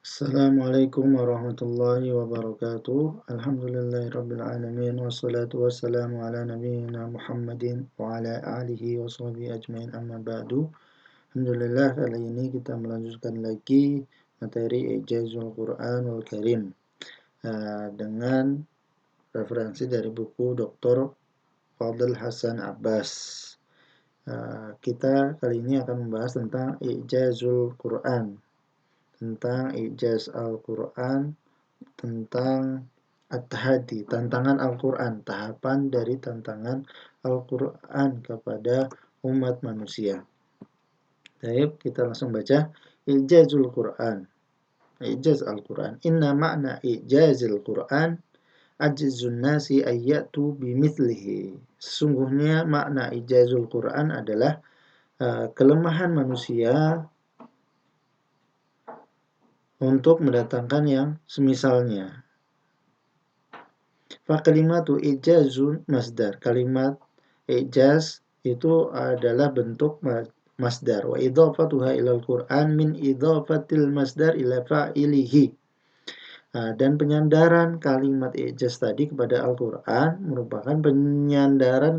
Assalamualaikum warahmatullahi wabarakatuh. Alhamdulillahirabbil alamin wassalatu wassalamu ala nabiyyina Muhammadin wa ala alihi wa sahbihi ajmain amma ba'du. Alhamdulillah kali ini kita melanjutkan lagi materi Ijazul Quranul Karim dengan referensi dari buku Dr. Fadl Hasan Abbas. Kita kali ini akan membahas tentang Ijazul Quran, tentang ijaz Al-Quran, tentang at-tahaddi, tantangan Al-Quran, tahapan dari tantangan Al-Quran kepada umat manusia. Baik, kita langsung baca Ijazul Quran. Ijaz Al-Quran. Inna ma'na ijazil Quran ajzun nasi ayyatu bimithlihi. Sesungguhnya makna ijazul Quran adalah kelemahan manusia untuk mendatangkan yang semisalnya. Fa kalimatu ijazun masdar. Kalimat ijaz itu adalah bentuk masdar. Wa idhafatuha ilal Qur'an min idhafatil masdar ila fa'ilihi. Dan penyandaran kalimat ijaz tadi kepada Al-Quran merupakan penyandaran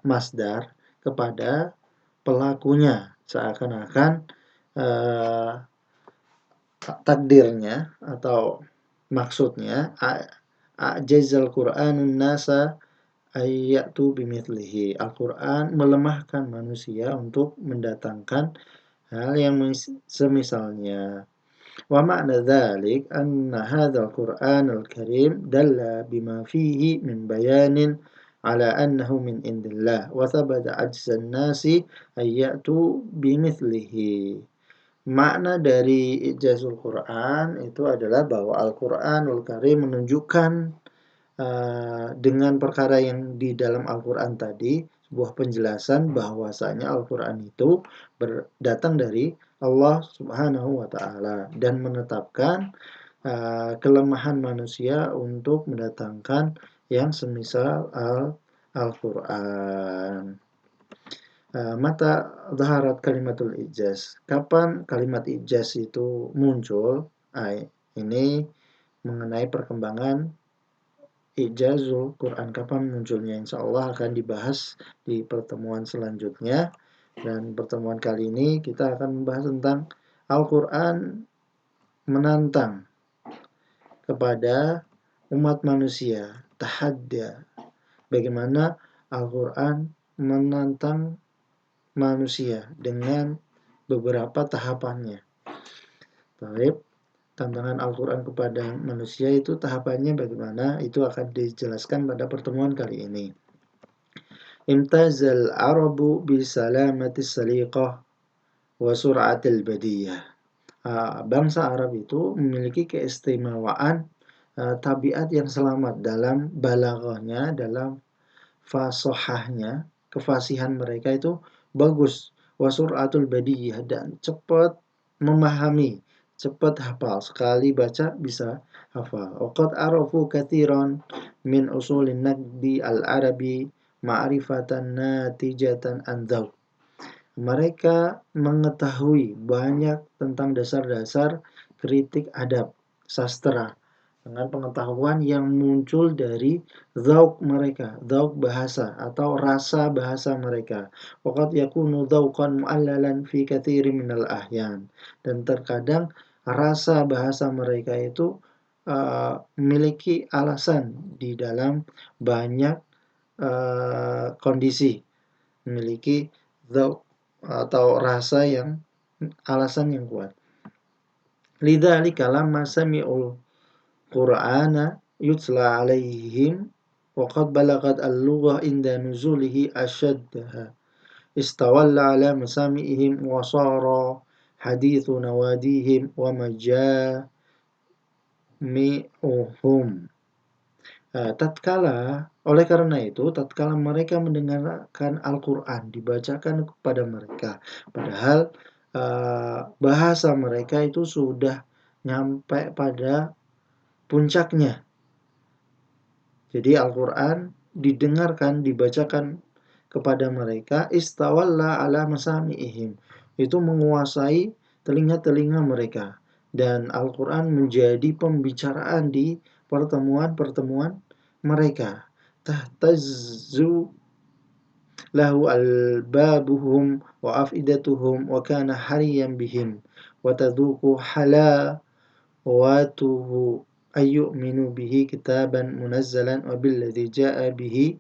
masdar kepada pelakunya, seakan-akan takdirnya atau maksudnya ajazal Qur'anun nasa ayyatu bimithlihi. Al-Quran melemahkan manusia untuk mendatangkan hal yang semisalnya. Wa ma'na dzalik anna hadzal Qur'anul Karim dalla bima fihi min bayanin ala annahu min indillah wa thabata ajzan nasi ayyatu bimithlihi. Makna dari ijazul Quran itu adalah bahwa Al-Quranul Karim menunjukkan dengan perkara yang di dalam Al-Quran tadi, sebuah penjelasan bahwasanya Al-Quran itu datang dari Allah Subhanahu wa Ta'ala dan menetapkan kelemahan manusia untuk mendatangkan yang semisal Al-Quran. Mata zaharat kalimatul ijaz. Kapan kalimat ijaz itu muncul? Ini mengenai perkembangan ijazul Quran. Kapan munculnya? Insya Allah akan dibahas di pertemuan selanjutnya. Dan pertemuan kali ini kita akan membahas tentang Al-Quran menantang kepada umat manusia. Tahadda. Bagaimana Al-Quran menantang manusia dengan beberapa tahapannya. Baik, tantangan Al-Quran kepada manusia itu tahapannya bagaimana, itu akan dijelaskan pada pertemuan kali ini. Imtazal Arabu bisalamatis saliqah wa sur'atil badiyah. Bangsa Arab itu memiliki keistimewaan tabiat yang selamat dalam balaghahnya, dalam fasahahnya, kefasihan mereka itu bagus. Wasuratul badiyah, dan cepat memahami, cepat hafal, sekali baca bisa hafal. Waqad arafu katsiran min usulin naqdi al-arabi ma'rifatan natijatan an dzauq. Mereka mengetahui banyak tentang dasar-dasar kritik adab sastra dengan pengetahuan yang muncul dari dzauq mereka, dzauq bahasa atau rasa bahasa mereka. Waqad yakunu dzauqan mu'allalan fi katsirin minal ahyan. Dan terkadang rasa bahasa mereka itu memiliki alasan di dalam banyak kondisi, memiliki dzauq atau rasa yang alasan yang kuat. Lidzalika lamma sami'ul Qur'ana yutla alaihim wa qad balagat al-lughah inda nuzulihi ashaddaha istawalla ala masami'ihim wa sara hadithu nawadihim wa majami'uhum. Oleh karena itu, tatkala mereka mendengarkan Al-Quran dibacakan kepada mereka, padahal bahasa mereka itu sudah nyampe pada puncaknya. Jadi Al-Quran didengarkan, dibacakan kepada mereka, istawalla ala masami'ihim. Itu menguasai telinga-telinga mereka, dan Al-Quran menjadi pembicaraan di pertemuan-pertemuan mereka. Tahtazzu lahu albabuhum wa afidatuhum wa kana hariyan bihim wa tadhuqu halawatuhu ayyuminu bihi kitaban munazzalan wa billadhi ja'a bihi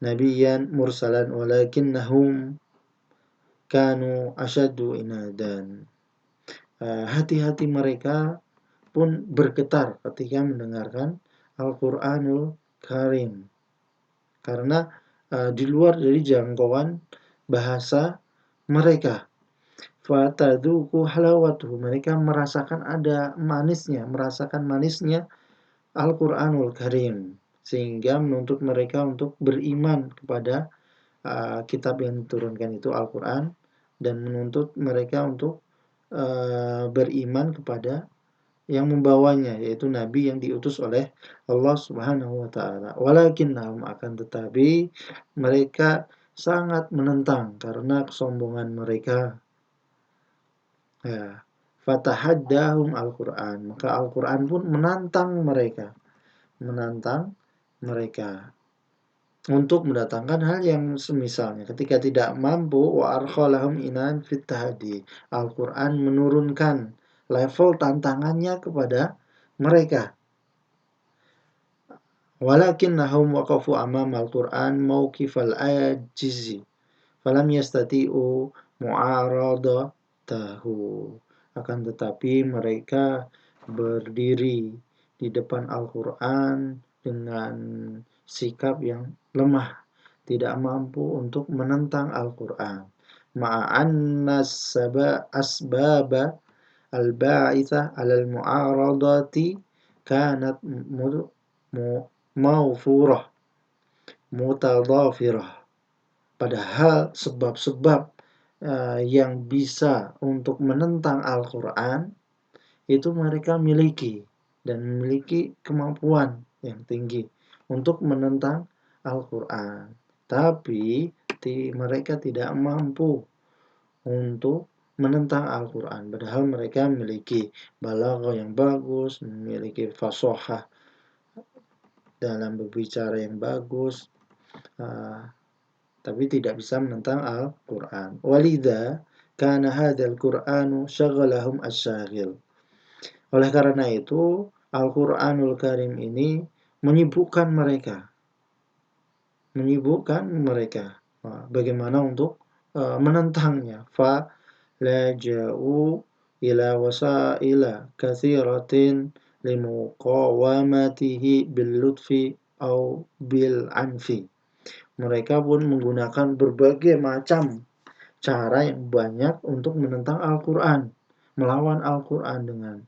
nabiyyan mursalan walakinnahum kanu asyaddu inadan. Hati-hati mereka pun bergetar ketika mendengarkan Al-Quranul Karim, karena di luar dari jangkauan bahasa mereka. Fatadzuqu halawatuhu, mereka merasakan merasakan manisnya Al-Quranul Karim, sehingga menuntut mereka untuk beriman kepada kitab yang diturunkan itu Al-Quran, dan menuntut mereka untuk beriman kepada yang membawanya, yaitu Nabi yang diutus oleh Allah Subhanahu wa Ta'ala. Walakinnahum, akan tetapi mereka sangat menentang karena kesombongan mereka. Ya, fatahaddahum Al-Quran, maka Al-Quran pun menantang mereka untuk mendatangkan hal yang semisalnya. Ketika tidak mampu, wa arkhalahum inan fit tahdi, Al-Quran menurunkan level tantangannya kepada mereka. Walakinnahum waqafu amam Al-Quran mauqifal ajizi falam yastati'u mu'aradatahu. Akan tetapi mereka berdiri di depan Al-Quran dengan sikap yang lemah, tidak mampu untuk menentang Al-Quran. Ma'anna asbaba al-ba'itha alal mu'aradati kanat mawfurah mutadafirah. Padahal sebab-sebab yang bisa untuk menentang Al-Quran itu mereka miliki, dan memiliki kemampuan yang tinggi untuk menentang Al-Quran. Tapi mereka tidak mampu untuk menentang Al-Quran. Padahal mereka memiliki balaghah yang bagus, memiliki fasahah dalam berbicara yang bagus, tapi tidak bisa menentang Al-Quran. Walidha kana hadzal Qur'anu syaghalahum asy-syaghil. Oleh karena itu, Al-Quranul Karim ini menyibukkan mereka. Bagaimana untuk menentangnya? Fa laja'u ila wasaila katsiratin limuqawamatihi bil lutfi au bil anfi. Mereka pun menggunakan berbagai macam cara yang banyak untuk menentang Al-Quran, melawan Al-Quran dengan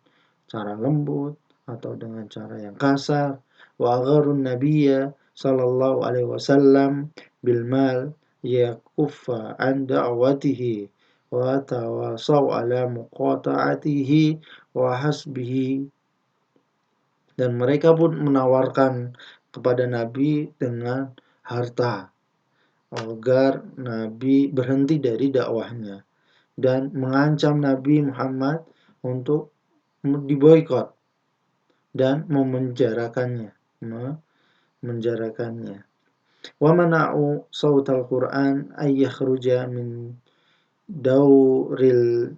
cara lembut atau dengan cara yang kasar. Wa agharun nabiyya sallallahu alaihi wasallam bil mal yakuffa an da'watihi wa tawasaw ala muqata'atihi wa hasbihi. Dan mereka pun menawarkan kepada Nabi dengan harta agar Nabi berhenti dari dakwahnya, dan mengancam Nabi Muhammad untuk diboikot dan memenjarakannya. Wa mana'u sautal Qur'an ay yakhruja min dauril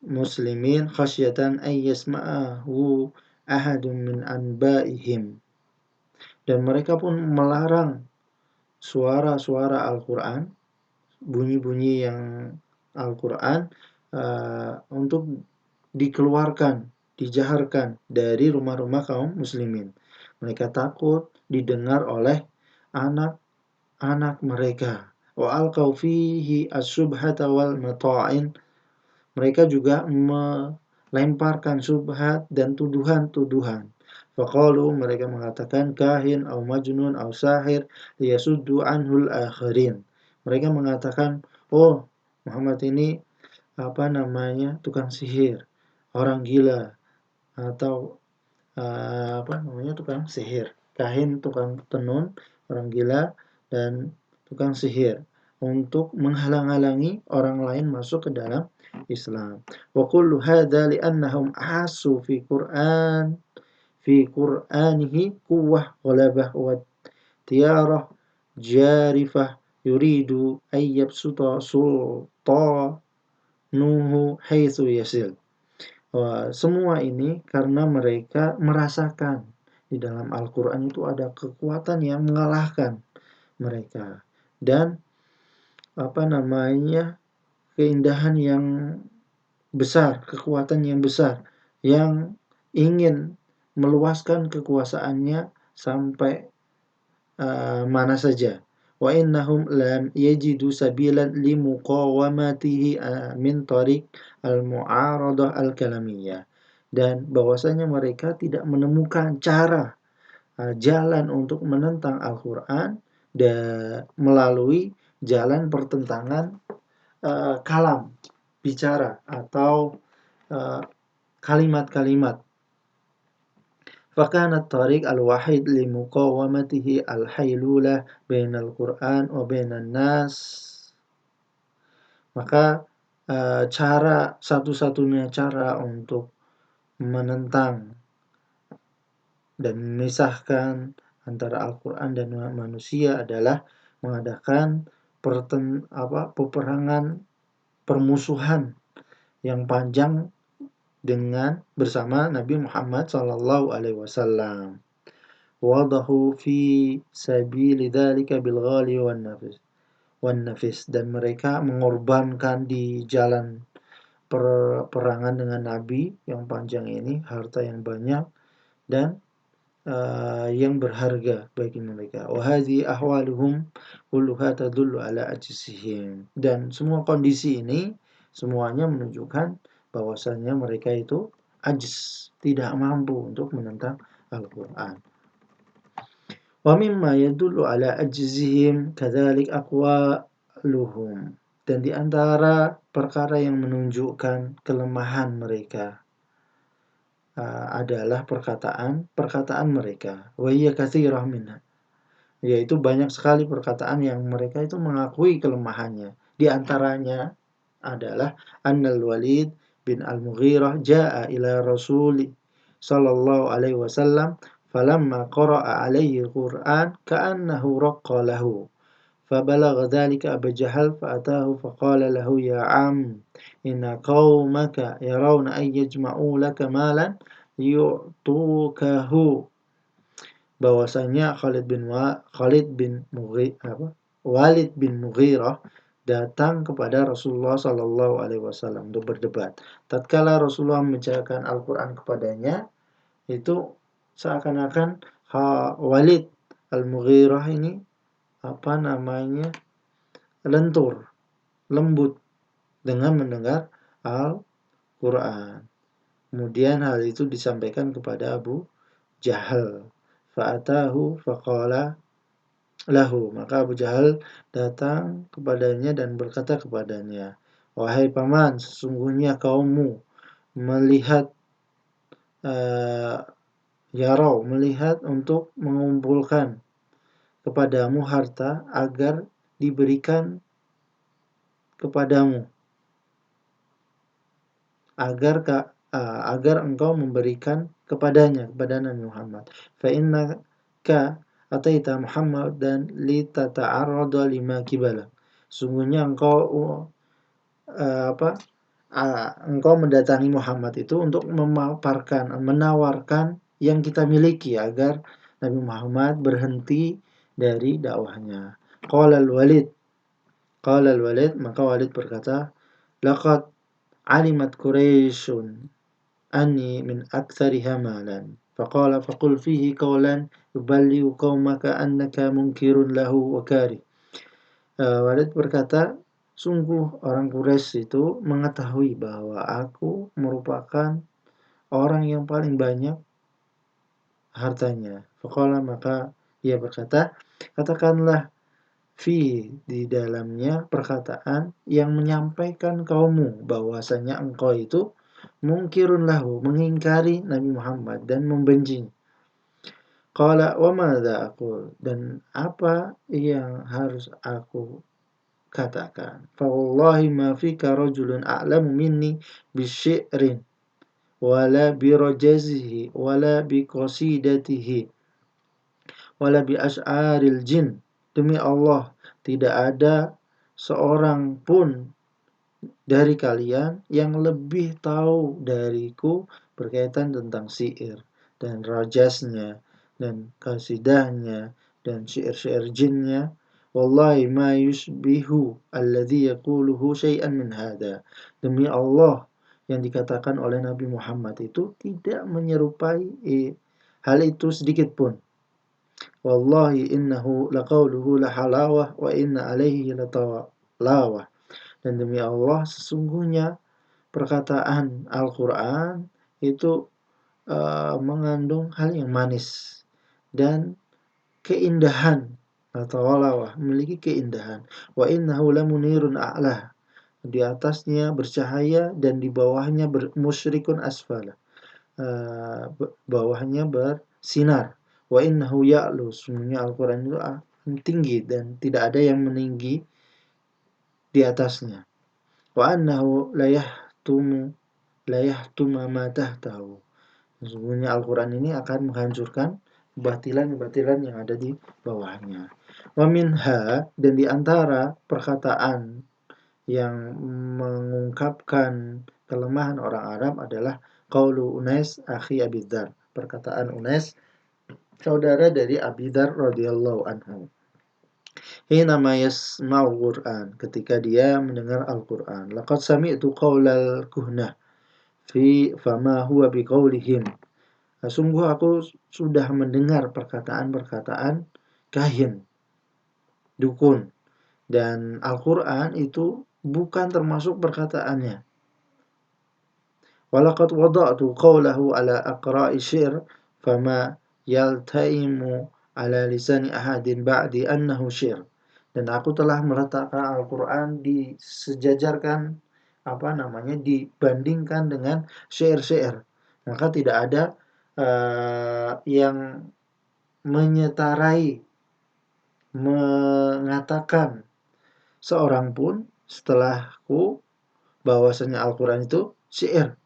muslimin khasyatan ay yasma'ahu ahadun min anba'ihim. Dan mereka pun melarang suara-suara Al-Quran, bunyi-bunyi yang Al-Quran untuk dikeluarkan, dijaharkan dari rumah-rumah kaum muslimin. Mereka takut didengar oleh anak-anak mereka. Wa alqaw fihi as-subhata wal mata'in. Mereka juga melemparkan subhat dan tuduhan-tuduhan. Faqalu, mereka mengatakan kahin au majnun au sahir liyasuddu anhul akhirin. Mereka mengatakan, oh, Muhammad ini tukang sihir, orang gila, atau tukang sihir. Kahin, tukang tenun, orang gila, dan tukang sihir, untuk menghalang-halangi orang lain masuk ke dalam Islam. Wa kullu hadza li'annahum asu fi Qur'anihi quwwah ghalabah wa tiyarah jarifah yuridu ayyabsuta sultanuhu haitsu yasil. Semua ini karena mereka merasakan di dalam Al-Quran itu ada kekuatan yang mengalahkan mereka dan keindahan yang besar, kekuatan yang besar yang ingin meluaskan kekuasaannya sampai mana saja. Wa innahum lam yajidu sabilan limuqawamatihi min tariq al-mu'aradah al-kalamiyah. Dan bahwasanya mereka tidak menemukan cara jalan untuk menentang Al-Quran melalui jalan pertentangan kalam, bicara atau kalimat-kalimat. Fakana tariq al-wahid limuqawamatihi al-haylulah bainal Qur'an wa bainan nas. Maka satu-satunya cara untuk menentang dan memisahkan antara Al-Quran dan manusia adalah mengadakan peperangan permusuhan yang panjang dengan bersama Nabi Muhammad sallallahu alaihi wasallam. Wadahu fi sabili dzalika bil ghali wan nafis, dan mereka mengorbankan di jalan perangan dengan Nabi yang panjang ini harta yang banyak dan yang berharga bagi mereka. Wa hadhi ahwaluhum kulluha tadullu ala ajzihim. Dan semua kondisi ini semuanya menunjukkan bahwasanya mereka itu ajiz, tidak mampu untuk menentang Al-Quran. Wa mimma yadullu ala ajzihim kadzalik aqwaluhum. Dan di antara perkara yang menunjukkan kelemahan mereka adalah perkataan mereka. Wa hiya katsirah minha. Yaitu banyak sekali perkataan yang mereka itu mengakui kelemahannya. Di antaranya adalah annal Walid bin Al-Mughirah jaa ila Rasul sallallahu alaihi wasallam falamma qara'a alaihi al-Qur'an ka'annahu raqqa lahu. فبلغ ذلك أبا جهل فأتاه فقال له يا عم إن قومك يرون أن يجمعوا لك مالا yu'tukahu. Bahwasanya Walid bin Mughirah datang kepada Rasulullah sallallahu alaihi wasallam untuk berdebat. Tatkala Rasulullah membacakan Al-Qur'an kepadanya, itu seakan-akan Walid Al-Mughirah ini lentur, lembut dengan mendengar Al-Qur'an. Kemudian hal itu disampaikan kepada Abu Jahal. Fa'atahu faqala lahu. Maka Abu Jahal datang kepadanya dan berkata kepadanya, wahai paman, sesungguhnya kaummu melihat melihat untuk mengumpulkan kepadamu harta agar diberikan kepadamu, agar engkau memberikan kepada Nabi Muhammad. Fa innaka ataita Muhammad dan litata'arrada lima kibala. Sungguhnya engkau mendatangi Muhammad itu untuk menawarkan yang kita miliki agar Nabi Muhammad berhenti dari dakwahnya. Qala al-Walid, maka Walid berkata, laqad alimat Quraisyun anni min aktsariha malan. Faqala faqul fihi qawlan yuballighu qaumaka annaka munkirun lahu wa karih. Walid berkata, sungguh orang Quraisy itu mengetahui bahwa aku merupakan orang yang paling banyak hartanya. Faqala, maka ia berkata, katakanlah di dalamnya perkataan yang menyampaikan kaummu bahwasanya engkau itu mungkirun lahu, mengingkari Nabi Muhammad dan membenci. Qala wa madza aqul, dan apa yang harus aku katakan, fa wallahi ma fika rajulun a'lamu minni bisyi'rin wala birajazihi wala biqasidatihi wala bi asy'aril jin. Demi Allah, tidak ada seorang pun dari kalian yang lebih tahu dariku berkaitan tentang syair dan rajasnya dan kasidahnya dan syair-syair jinnya. Wallahi ma yusbihu alladhi yaquluhu syai'an min hada. Demi Allah, yang dikatakan oleh Nabi Muhammad itu tidak menyerupai hal itu sedikit pun. Wallahi innahu laqauluhu lahalawah wa inna alaihi latawalawah. Dan demi Allah, sesungguhnya perkataan Al-Quran itu mengandung hal yang manis dan keindahan. Latawalawah, memiliki keindahan. Wa innahu lamunirun a'lah. Di atasnya bercahaya dan di bawahnya musyrikun asfala. Bawahnya bersinar. Wa innahu ya'lu. Sebenarnya Al-Quran itu tinggi dan tidak ada yang meninggi di atasnya. Wa annahu la yahtuma ma tahtahu. Sesungguhnya Al-Quran ini akan menghancurkan kebatilan-kebatilan yang ada di bawahnya. Wa minha, dan di antara perkataan yang mengungkapkan kelemahan orang Arab adalah qaulu Unais akhi Abi Dzar. Perkataan Unais, saudara dari Abi Dzar radhiyallahu anhu. Hina ma yasma'u Qur'an, ketika dia mendengar Al-Quran. Laqad sami'tu qaulal kuhnah fama huwa biqaulihim. Sungguh aku sudah mendengar perkataan-perkataan kahin, dukun, dan Al-Quran itu bukan termasuk perkataannya. Walaqad wada'tu qawlahu ala aqra'i syi'r fama yaltaimu ala lisani ahadin ba'di annahu syi'r. Dan aku telah meletakkan Al-Quran disejajarkan, dibandingkan dengan syair-syair. Maka tidak ada yang menyetarai, mengatakan seorang pun setelahku bahwasanya Al-Quran itu syair.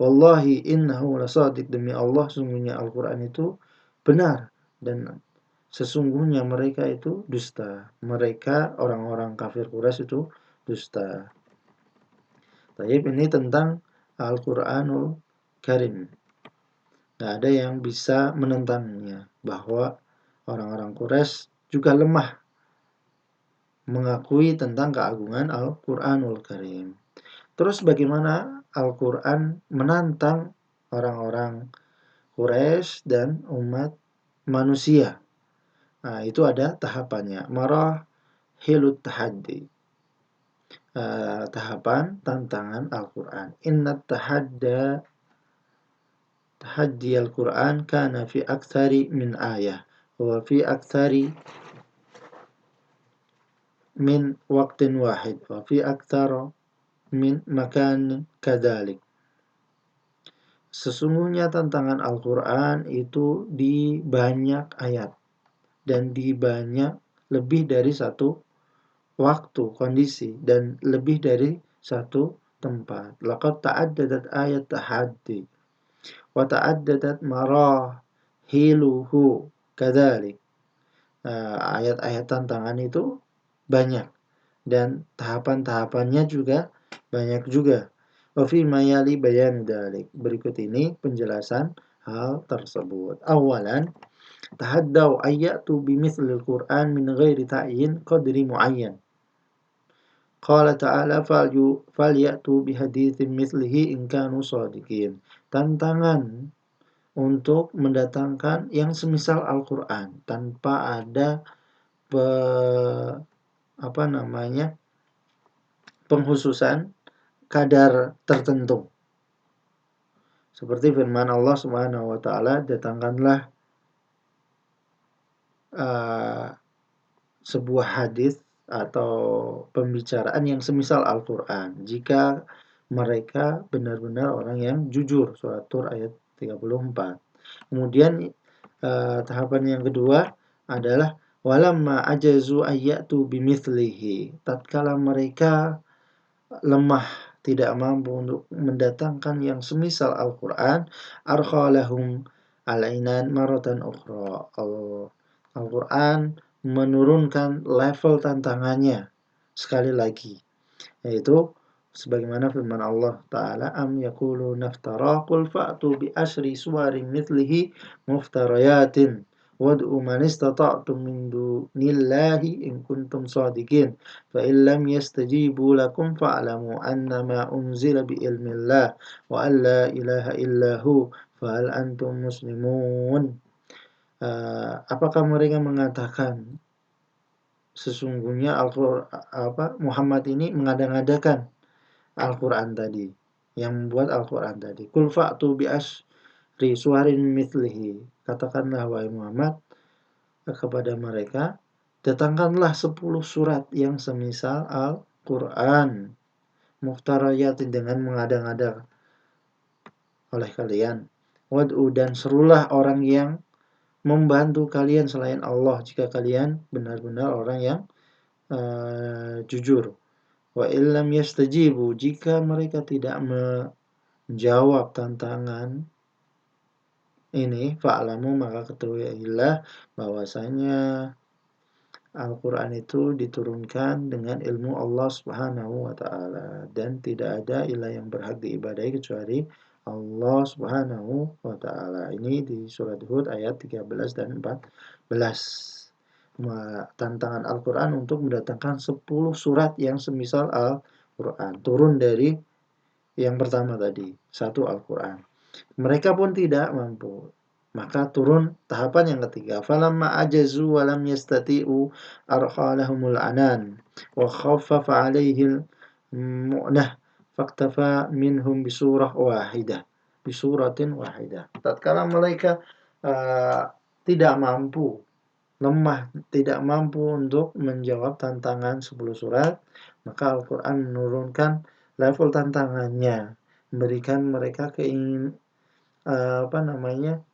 Wallahi innahu lasadiq. Demi Allah, sungguhnya Al-Quran itu benar dan sesungguhnya mereka itu dusta. Mereka orang-orang kafir Quraisy itu dusta. Tayyib, ini tentang Al-Quranul Karim. Tidak ada yang bisa menentangnya bahwa orang-orang Quraisy juga lemah mengakui tentang keagungan Al-Quranul Karim. Terus bagaimana Al-Quran menantang orang-orang Quraisy dan umat manusia? Nah, itu ada tahapannya. Marahilut tahaddi. Tahapan tantangan Al-Quran. Inna tahaddi Al-Quran kana fi aktsari min ayah wa fi aktsari min waqtin wahid wa fi aktsara min makan kadzalik. Sesungguhnya tantangan Al-Quran itu di banyak ayat dan di banyak lebih dari satu waktu, kondisi, dan lebih dari satu tempat. Laqad ta'addadat ayat tahaddi wa ta'addadat marahiluhu kadzalik. Ayat-ayat tantangan itu banyak dan tahapan-tahapannya juga banyak juga. Wa fi ma yali bayan dzalik. Berikut ini penjelasan hal tersebut. Awalan, tahaddaw ayatu bimithlil Qur'an min ghairi ta'yin qadri muayyan. Qala ta'ala falyatu bihaditsin mithlihi in kanu shadiqin. Tantangan untuk mendatangkan yang semisal Al-Quran tanpa ada penghususan kadar tertentu. Seperti firman Allah Subhanahu wa taala, datangkanlah sebuah hadis atau pembicaraan yang semisal Al-Quran jika mereka benar-benar orang yang jujur. Surat Tur ayat 34. Kemudian tahapan yang kedua adalah Walamma ajazu ayyatu bimithlihi, tatkala mereka lemah, tidak mampu untuk mendatangkan yang semisal Al-Quran, arkhalahum alainan maratan ukhra. Al-Quran menurunkan level tantangannya sekali lagi, yaitu sebagaimana firman Allah Ta'ala, am yaqulu naftara qul fa'tu bi asyri suwarin mithlihi muftarayatin wad'u man istata'tum min dunillahi in kuntum shadiqin fa in lam yastajibu lakum fa'lamu annama unzila bi ilmillah wa an la ilaha illahu fa hal antum muslimun. Apakah mereka mengatakan sesungguhnya Muhammad ini mengada-ngadakan Al-Quran tadi, yang membuat Al-Quran tadi. Qul fa'tu bi asyri suwarin mithlihi, katakanlah wahai Muhammad kepada mereka, datangkanlah 10 surat yang semisal Al-Quran, muftarayatin, dengan mengada-ngada oleh kalian. Wad'u, dan serulah orang yang membantu kalian selain Allah jika kalian benar-benar orang yang jujur. Wa illam yastajibu, jika mereka tidak menjawab tantangan ini, fa'lamu, maka ketahuilah bahwasanya Al-Quran itu diturunkan dengan ilmu Allah Subhanahu wa Ta'ala, dan tidak ada ilah yang berhak diibadahi kecuali Allah Subhanahu wa Ta'ala. Ini di surat Hud ayat 13 dan 14. Tantangan Al-Quran untuk mendatangkan 10 surat yang semisal Al-Quran, turun dari yang pertama tadi, satu Al-Quran. Mereka pun tidak mampu, maka turun tahapan yang ketiga, falamma ajazu wa lam yastati'u arkhalahumul anan wa khaffafa alaihil mu'nah faktafa minhum bisuratin wahidah. Tatkala mereka tidak mampu, lemah, tidak mampu untuk menjawab tantangan 10 surat, maka Al-Quran menurunkan level tantangannya, memberikan mereka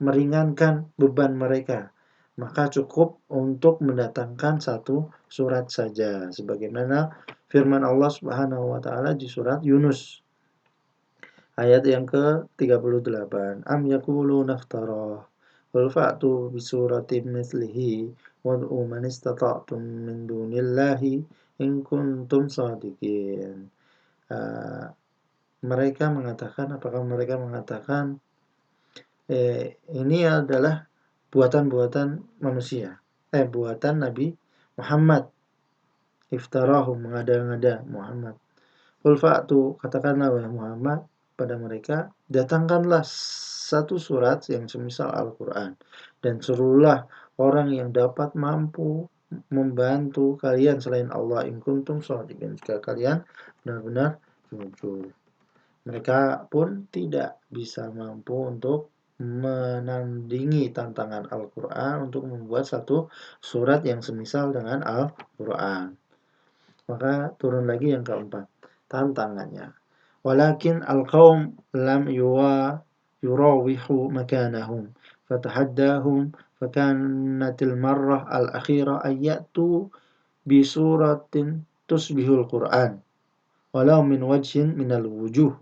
meringankan beban mereka, maka cukup untuk mendatangkan satu surat saja, sebagaimana firman Allah Subhanahu wa Ta'ala di surat Yunus ayat yang ke-38, am yaqulu naftara qul fa'tu bi suratin mithlihi wad'u man istata'tum min dunillahi in kuntum shadiqin. Apakah mereka mengatakan ini adalah buatan-buatan manusia, buatan Nabi Muhammad, iftarahu, mengada-ngada Muhammad. Qul fa'tu, katakanlah wahai Muhammad pada mereka, datangkanlah satu surat yang semisal Al-Quran, dan serulah orang yang dapat mampu membantu kalian selain Allah, in kuntum shadiqin, jika kalian benar-benar jujur. Mereka pun tidak bisa mampu untuk menandingi tantangan Al-Quran untuk membuat satu surat yang semisal dengan Al-Quran. Maka turun lagi yang keempat, tantangannya. Walakin al-qawm lam yurawihu makanahum fatahaddahum fakanatil marrah al-akhirah ayyatu bisuratin tusbihul Qur'an walau min wajhin minal wujuh.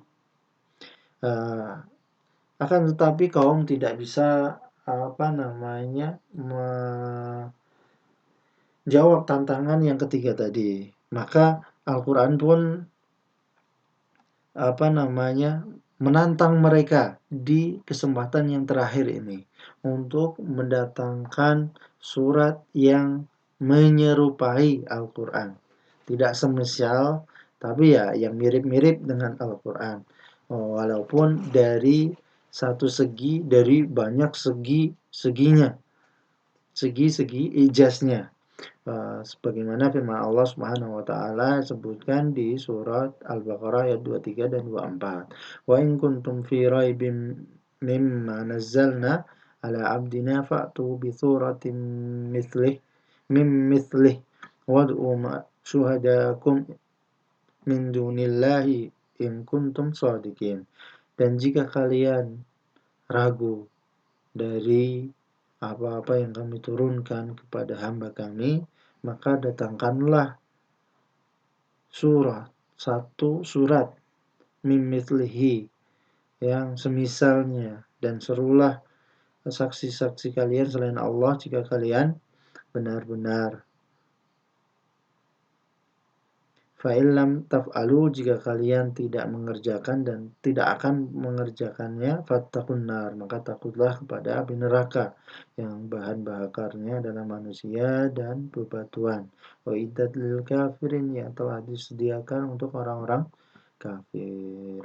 Akan tetapi kaum tidak bisa menjawab tantangan yang ketiga tadi, maka Al-Quran pun menantang mereka di kesempatan yang terakhir ini untuk mendatangkan surat yang menyerupai Al-Quran, tidak semisal, tapi ya yang mirip-mirip dengan Al-Quran, walaupun dari satu segi, dari banyak segi-segi ijaznya, sebagaimana firman Allah Subhanahu wa Ta'ala sebutkan di surat Al-Baqarah ayat 23 dan 24, wa in kuntum fi raibim mimma nazzalna ala abdina fa'tu bi suratin mithlih wad'u syuhadakum min dunillahi in kuntum shadiqin. Dan jika kalian ragu dari apa-apa yang kami turunkan kepada hamba kami, maka datangkanlah satu surat mimithlihi yang semisalnya, dan serulah saksi-saksi kalian selain Allah jika kalian benar-benar. Fa'illam taf'alu, jika kalian tidak mengerjakan dan tidak akan mengerjakannya, fattaqun nar, maka takutlah kepada api neraka yang bahan bakarnya adalah manusia dan bebatuan. Wa iddat lil kafirin, yang telah disediakan untuk orang-orang kafir.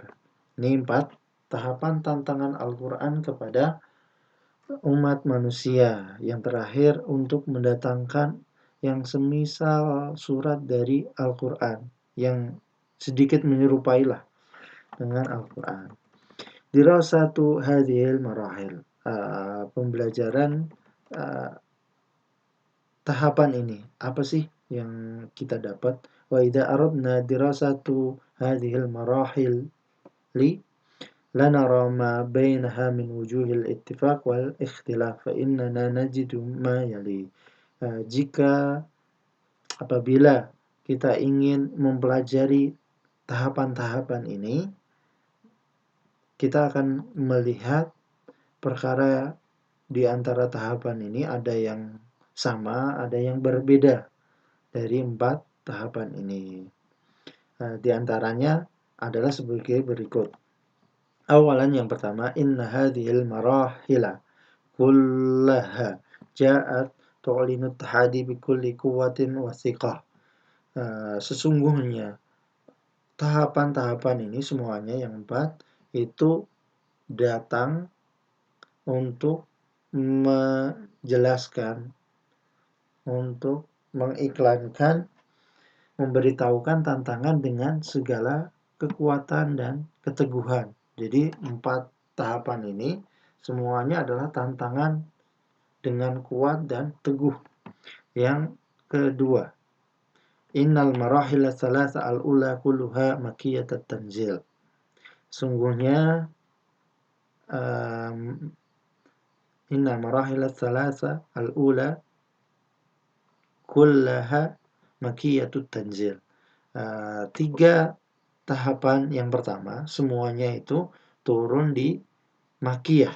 Ini 4 tahapan tantangan Al-Quran kepada umat manusia. Yang terakhir, untuk mendatangkan yang semisal surat dari Al-Quran, yang sedikit menyerupailah dengan Al-Quran. Dirasatu hadhil marahil, pembelajaran tahapan ini. Apa sih yang kita dapat? Wa idza aradna dirasatu hadhil marahil li lanara ma bainaha min wujuhil ittifaq wal ikhtilaf fa innana najidu ma yali. Jika apabila kita ingin mempelajari tahapan-tahapan ini, kita akan melihat perkara di antara tahapan ini ada yang sama, ada yang berbeda dari 4 tahapan ini. Di antaranya adalah sebagai berikut. Awalan, yang pertama, inna hadhil marahila kullaha ja'at tu'linu tahadi bikulli quwwatin wa thiqah. Sesungguhnya tahapan-tahapan ini semuanya yang 4 itu datang untuk menjelaskan, untuk mengiklankan, memberitahukan tantangan dengan segala kekuatan dan keteguhan. Jadi 4 tahapan ini semuanya adalah tantangan dengan kuat dan teguh. Yang kedua, innal marahil tsalatsa al-ula kulluha makkiyat tanzil. Sungguhnya inna marahil tsalatsa al-ula kullaha makkiyat tanzil. 3 tahapan yang pertama semuanya itu turun di Makkiyah,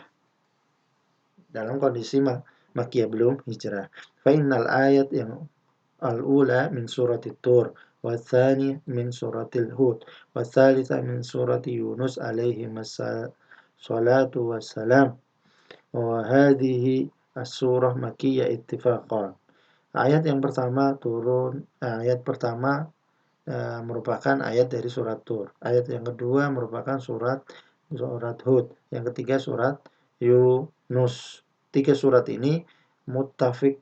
dalam kondisi Makkiyah, belum hijrah. Fa innal ayat yang al-ula min surati Tur, wa tsani min suratil Hud, wa tsalitsa min surati Yunus alaihi salatu wassalam, wa hadhihi as-surah makkiyah ittifaqan. Ayat pertama merupakan ayat dari surat Tur. Ayat yang kedua merupakan surat Hud. Yang ketiga surat Yunus. 3 surat ini muttafik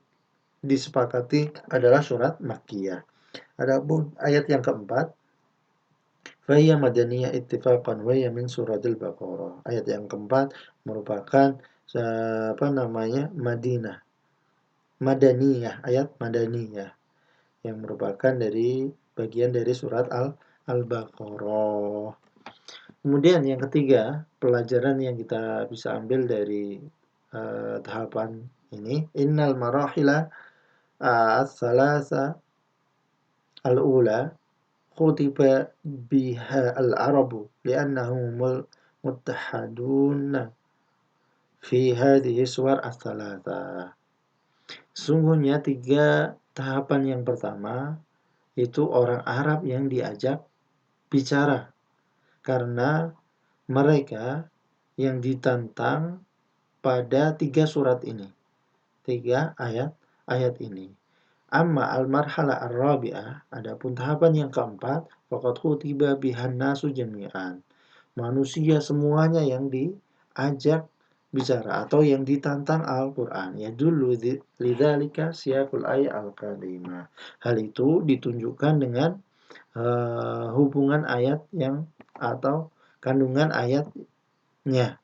disepakati adalah surat Makkiyah. Adapun ayat yang keempat, fahiyya madaniyah ittifaqan wa hiya min suratil Baqarah. Ayat yang keempat merupakan Madaniyah, ayat Madaniyah yang merupakan bagian dari surat Al-Baqarah. Kemudian yang ketiga, pelajaran yang kita bisa ambil dari tahapan ini, innal marahila as-salasa al-ula khutiba biha al-arabu li'annahum muttahadun fi hadhihi suwar as-salasa. Sungguhnya 3 tahapan yang pertama itu orang Arab yang diajak bicara, karena mereka yang ditantang pada 3 surat ini, 3 ayat ini. Amma al-marhala ar-rabi'ah, adapun tahapan yang keempat, faqad khutiba bihan nasu jami'an. Manusia semuanya yang diajak bicara atau yang ditantang Al-Quran. Ya dulu lidzalika siyaqul ayat al-karimah. Hal itu ditunjukkan dengan hubungan ayat atau kandungan ayatnya,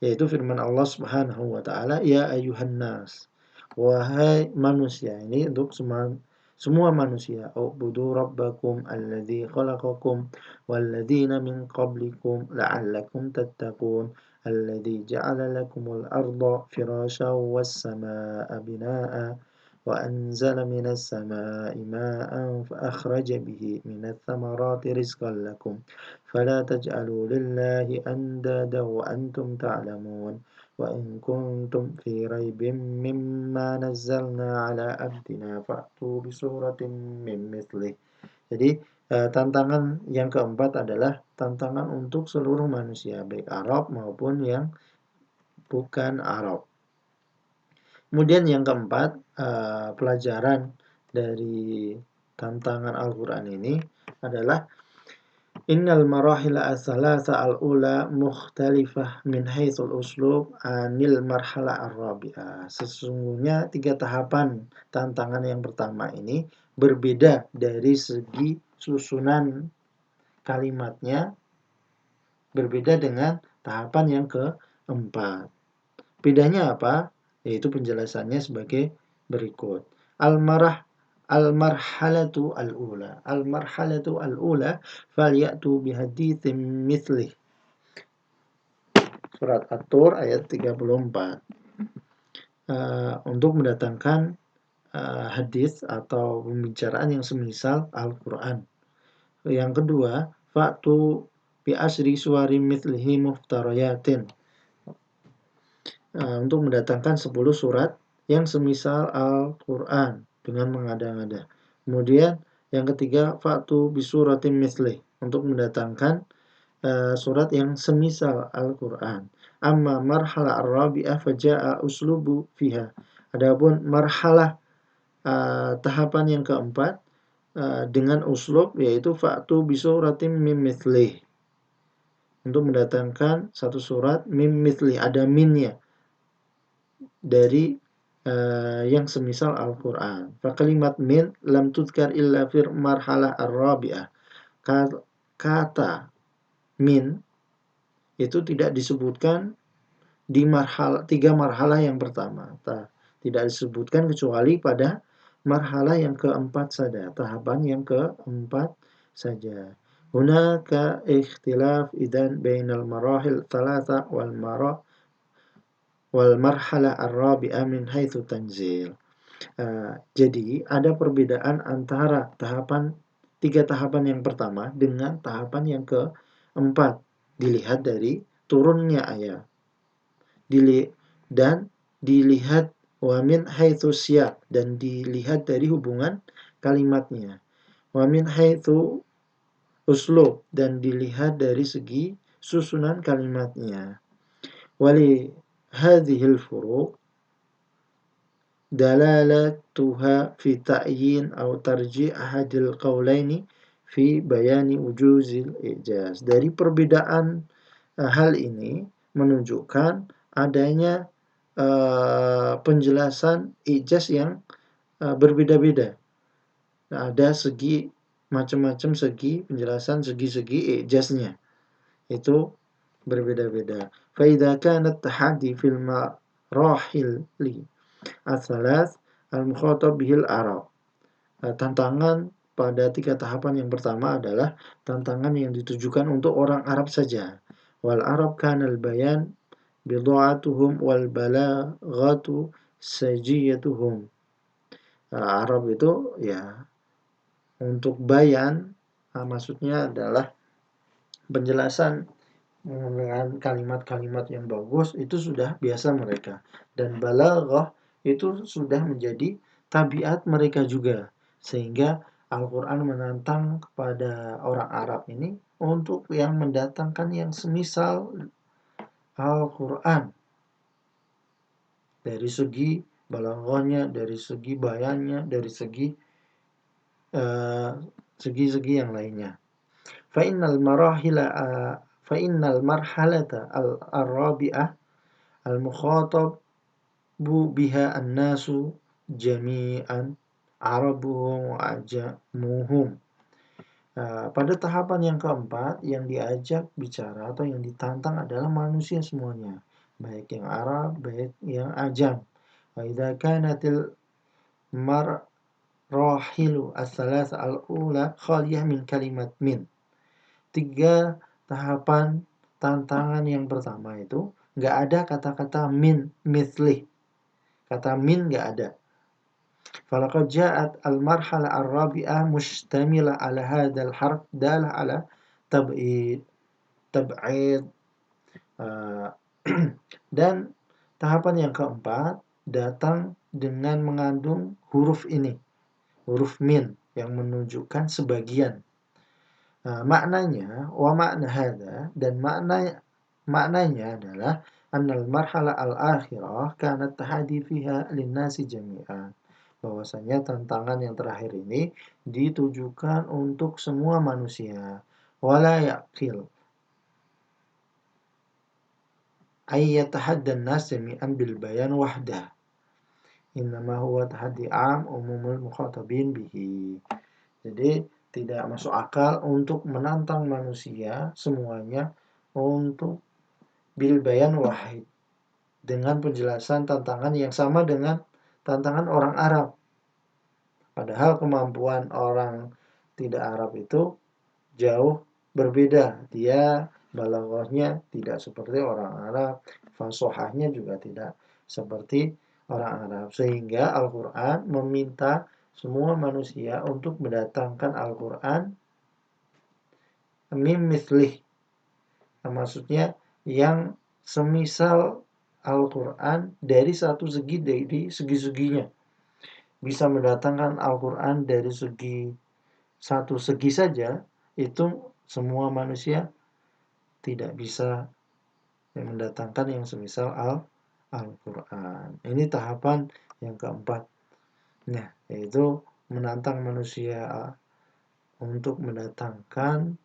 yaitu firman Allah Subhanahu wa taala, ya ayyuhan nas, wahai manusia. Ini untuk semua semua manusia, u'budu rabbakum alladzi khalaqakum walladzina min qablikum la'allakum tattaqun alladzi ja'ala lakumul arda firasyan was samaa'a binaa'a wa anzala minas samaa'i maa'an fa akhraja bihi minats thamarati rizqan lakum fala taj'alu lillahi andada wa antum ta'lamun wa in kuntum fi raibin mimma nazzalna ala abdina fa'tu bi suratin min mithlih. Jadi tantangan yang keempat adalah tantangan untuk seluruh manusia, baik Arab maupun yang bukan Arab. Kemudian yang keempat, pelajaran dari tantangan Al-Quran ini adalah Innal marahila as-salasa al-ula mukhtalifah min haitsul uslub anil marhala ar-rabi'ah. Sesungguhnya 3 tahapan tantangan yang pertama ini berbeda dari segi susunan kalimatnya, berbeda dengan tahapan yang keempat. Bedanya apa? Yaitu penjelasannya sebagai berikut. Al-marhalatu al-ula. Al-marhalatu al-ula falyatu bihaditsin mithlih. Surat At-Tur ayat 34. Untuk mendatangkan hadis atau pembicaraan yang semisal Al-Quran. Yang kedua, fa'tu bi asri suwari mithlihi muftarayatin. Untuk mendatangkan 10 surat yang semisal Al-Quran dengan mengada-ngada. Kemudian yang ketiga, fa'tu bisuratin mislih, untuk mendatangkan surat yang semisal Al-Quran. Amma marhalah ar-rabi'ah faja'a uslubu fiha. Adapun marhalah tahapan yang keempat dengan uslub, yaitu fa'tu bisuratin mim mithlih, untuk mendatangkan satu surat mim mithlih, ada minnya, dari yang semisal Al-Quran. Fakalimat min lam tudkar illa fir marhalah ar-rabi'ah. Kata min itu tidak disebutkan di tiga marhalah yang pertama. Tidak disebutkan kecuali pada marhalah yang keempat saja, tahapan yang keempat saja. Hunaka ikhtilaf idan bainal marahil thalatha wal marhalah ar-rabi'ah min haitsu tanzil. Jadi ada perbedaan antara tiga tahapan yang pertama dengan tahapan yang keempat, dilihat dari turunnya ayat, dan dilihat wa min haitsu siyaq, dan dilihat dari hubungan kalimatnya, wa min haitsu uslub, dan dilihat dari segi susunan kalimatnya. Wali hadhil furuq dalalatuha fi ta'yin atau tarjih ahadil qawlaini fi bayani wujuzil ijaz. Dari perbedaan hal ini menunjukkan adanya penjelasan ijaz yang berbeda-beda. Ada macam-macam segi penjelasan, segi-segi ijaznya itu berbeda-beda. Fa idza kanat tahaddi fil marahili as-salas al-mukhatab bihil Arab. Tantangan pada tiga tahapan yang pertama adalah tantangan yang ditujukan untuk orang Arab saja. Wal Arab kanal bayan bid'atuhum wal balaghatu sajiyatuhum. Arab itu ya untuk bayan, maksudnya adalah penjelasan dengan kalimat-kalimat yang bagus itu sudah biasa mereka, dan balaghah itu sudah menjadi tabiat mereka juga, sehingga Al-Quran menantang kepada orang Arab ini untuk yang mendatangkan yang semisal Al-Quran dari segi balaghahnya, dari segi bayannya, dari segi yang lainnya. Fa'innal marhalata al-rabi'ah al-mukhatabu biha an-nasu jami'an arabuhum wa ajamuhum. Pada tahapan yang keempat, yang diajak bicara atau yang ditantang adalah manusia semuanya, baik yang Arab, baik yang Ajam. Wa idza kanatil al-marahilu as-salasa al-ula khaliyah min kalimat min. 3 tahapan tantangan yang pertama itu nggak ada kata-kata min, mithlih. Kata min nggak ada. Falaqad ja'at al-marhala ar-rabi'ah mustamila ala hadzal harf dalah ala tab'id, tab'id. Dan tahapan yang keempat datang dengan mengandung huruf ini, huruf min yang menunjukkan sebagian. Maknanya wa makna hadza, dan maknanya adalah annal marhala al-akhirah kanat tahadi fiha linnasi jami'an. Bahwasanya tantangan yang terakhir ini ditujukan untuk semua manusia. Wala yaqil ay yatahaddan nas jami'an bil bayan wahdah. Innama huwa tahaddi am umumul mukhatabin bihi. Jadi tidak masuk akal untuk menantang manusia semuanya untuk bil bayan wahid, dengan penjelasan tantangan yang sama dengan tantangan orang Arab. Padahal kemampuan orang tidak Arab itu jauh berbeda. Dia balaghahnya tidak seperti orang Arab, fasahahnya juga tidak seperti orang Arab. Sehingga Al-Quran meminta semua manusia untuk mendatangkan Al-Quran mim mithlih. Maksudnya yang semisal Al-Quran dari satu segi, dari segi-seginya. Bisa mendatangkan Al-Quran dari satu segi saja, itu semua manusia tidak bisa mendatangkan yang semisal Al-Quran. Ini tahapan yang keempat. Nah, yaitu menantang manusia untuk mendatangkan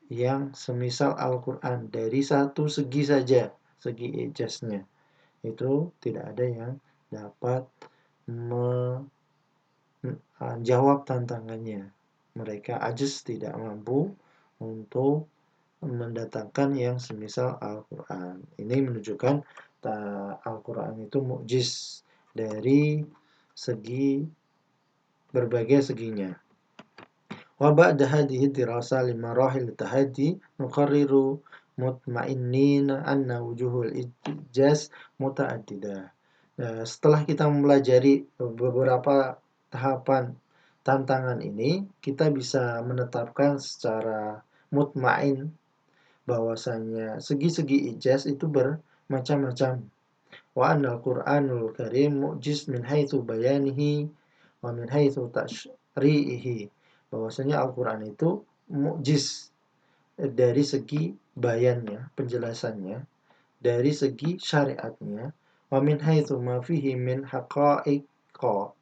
yang semisal Al-Quran dari satu segi saja, segi ijaznya. Itu tidak ada yang dapat menjawab tantangannya. Mereka ajiz, tidak mampu untuk mendatangkan yang semisal Al-Quran. Ini menunjukkan Al-Quran itu mukjiz dari segi berbagai seginya. Wa ba'da hadhihi dirasa limarahil tahaddi nuqarriru mutmainnina anna wujuhul ijaz muta'addidah. Setelah kita mempelajari beberapa tahapan tantangan ini, kita bisa menetapkan secara mutmain bahwasanya segi-segi ijaz itu bermacam-macam. Wa anna al-Qur'anul Karim mu'jiz min haitsu bayanihi wa min haitsu tashri'ihi. Bahwasanya Al-Qur'an itu mu'jiz dari segi bayannya, penjelasannya, dari segi syariatnya, wa min haitsu ma fihi min haqa'iqa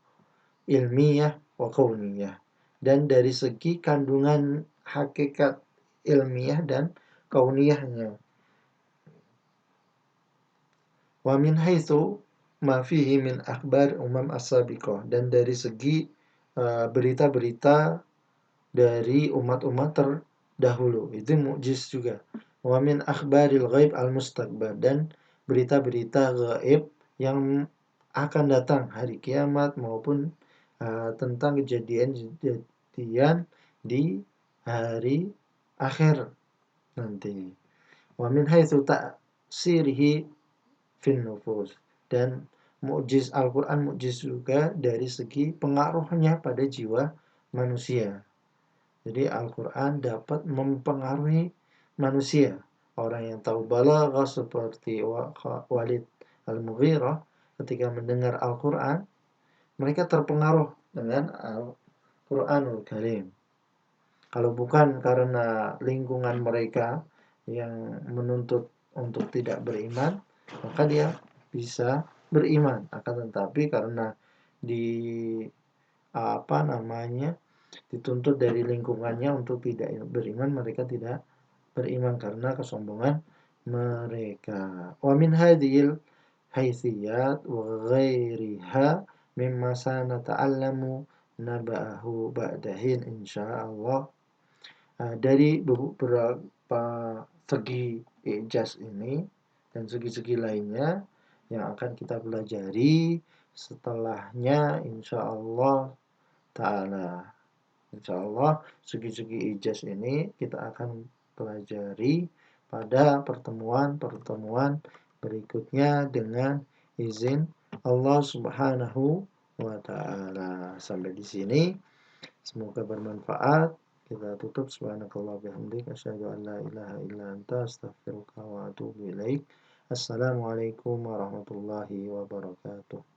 ilmiyah wa kauniyah, dan dari segi kandungan hakikat ilmiah dan kauniyahnya. Wa min haitsu ma fihi min akhbar as-sabiqah, dan dari segi berita-berita dari umat-umat terdahulu, itu mukjiz juga. Wa min akhbaril ghaib al-mustaqbal, dan berita-berita gaib yang akan datang hari kiamat maupun tentang kejadian-kejadian di hari akhir nanti. Wa min haitsu ta'sirihi fin nufus, dan mukjiz Al-Quran mukjiz juga dari segi pengaruhnya pada jiwa manusia. Jadi Al-Quran dapat mempengaruhi manusia. Orang yang tahu balaghah seperti Walid Al-Mughirah, ketika mendengar Al-Quran, mereka terpengaruh dengan Al-Quranul Karim. Kalau bukan karena lingkungan mereka yang menuntut untuk tidak beriman, maka dia bisa beriman. Akan tetapi karena dituntut dari lingkungannya untuk tidak beriman, mereka tidak beriman karena kesombongan mereka. Wa min hadhil haitsiyat wa ghairiha mimma sanata'allamu naba'ahu ba'dahin insyaallah. Dari beberapa segi ijaz ini dan segi-segi lainnya yang akan kita pelajari setelahnya insyaallah ta'ala. Insyaallah segi-segi ijaz ini kita akan pelajari pada pertemuan-pertemuan berikutnya dengan izin Allah Subhanahu wa taala. Sampai di sini semoga bermanfaat. Kita tutup subhanakallah bihamdik asyhadu an la ilaha illa anta astaghfiruka wa atubu ilaik. Assalamualaikum warahmatullahi wabarakatuh.